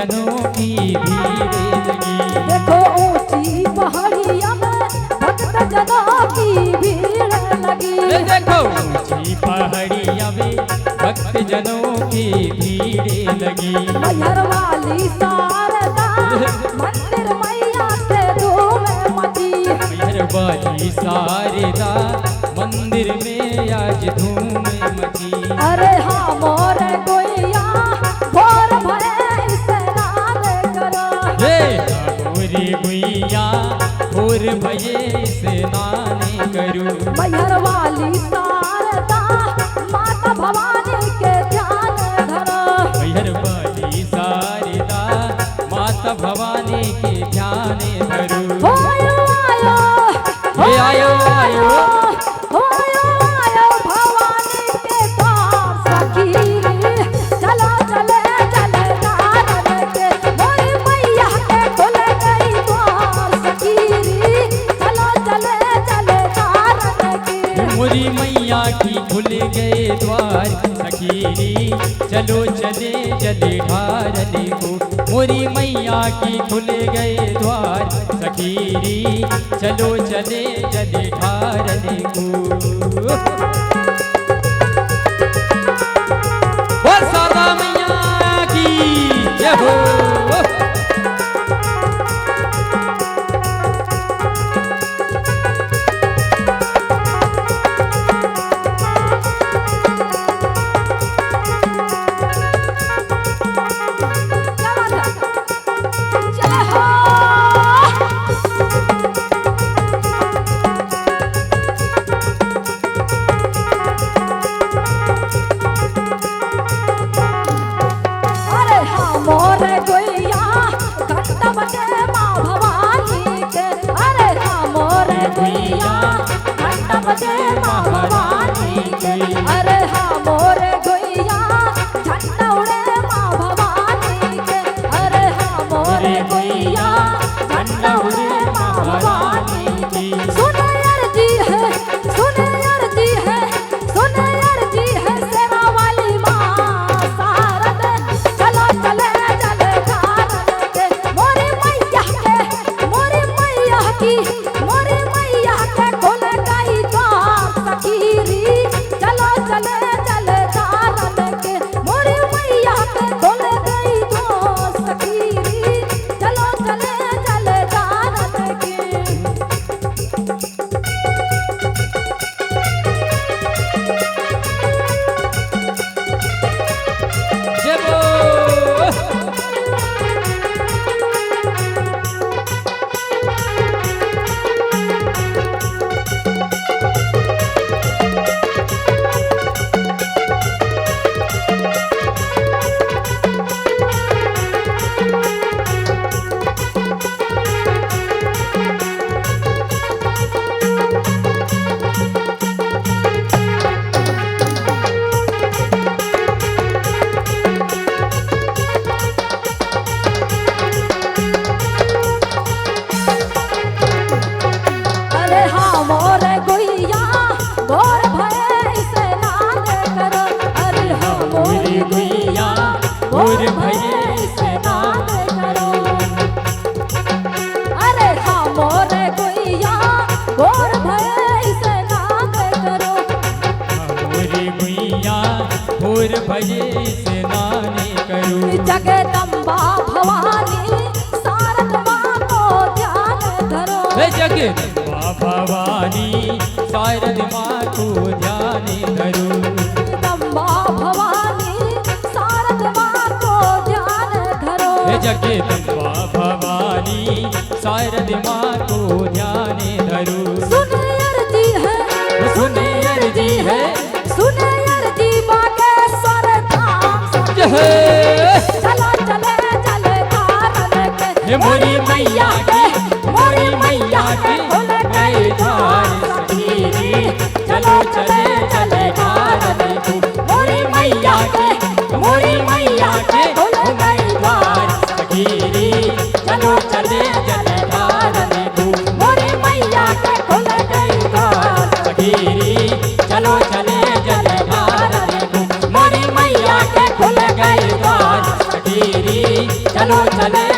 जनों की भीड़ लगी। देखो ऊंची पहाड़िया में भक्त जनों की भीड़ लगी। देखो ऊंची पहाड़िया में भक्त जनों की भीड़ लगी। मैहर वाली शारदा मंदिर मैया के धूम मची। मैहर वाली शारदा मंदिर में आज धूम मची। अरे हाँ मोरे गोइया भोर भये स्नान करो। मोरे गुइया भोर भये स्नान करूं। मैहर वाली शारदा माता भवानी के ध्यान धरो। मैहर वाली शारदा माता भवानी के ध्यान धरूं। आयो आयो आयो आयो भवानी के द्वार सखी चलो चले चले नारद के मोरी मैया के खुल गई द्वार सखी चलो चले चले नारद के। मोरी मैया की खुल गए द्वार सखीरी चलो चले जले ढारने को। मोरी मैया की खुल गए द्वार सखीरी चलो चले जले ढारने को। बोल शारदा मैया की जय हो। जय हो। अरे हाँ मोरे गोइया घंटा बजे माँ भवानी के। अरे हाँ मोरे गोइया घंटा बजे माँ भवानी के। अरे हाँ मोरे गोइया झंडा उड़े माँ भवानी के। अरे हाँ मोरे गोइया झंडा उड़े माँ भवानी के। सुने अर्जी है सुने अर्जी है सुने अर्जी है सेवा वाली माँ शारद चलो चले चले ढारन के। मोरी मैया के मोरी मैया की मोरी मैया के खुल गई द्वार सखीरी चलो चले चले ढारन के। मोरी मैया के खुल गई द्वार सखीरी चलो चले चले ढारन के। जय हो। अरे हाँ मोरे गोइया भोर भये स्नान करो। अरे हाँ मोरी गोइया भोर भये स्नान करो। अरे हाँ मोरे गोइया भोर भये स्नान करो। मोरी गुइया भोर भये स्नान करूं। जगदम्बा भवानी शारद माँ को ध्यान धरो। जगदम्बा भवानी शारद माँ को ध्यान धरूं। जगदम्बा भवानी शारद माँ को ध्यान धरो। जगदम्बा भवानी शारद माँ को ध्यान धरूं। सुने अर्जी है सुने अर्जी है सुने अर्जी बागेश्वर धाम जय हो। चलो चले चले ढारन के। हे मोरी मैया की मोरी मैया की खुल गई द्वार सखीरी चलो चले चले ढारन के। मोरी मैया के मोरी मैया के खुल गई द्वार सखीरी चलो चले चले ढारन को। मोरी मैया के खुल गई द्वार सखीरी चलो चले चले ढारन को। मोरी मैया के खुल गई द्वार सखीरी चलो चले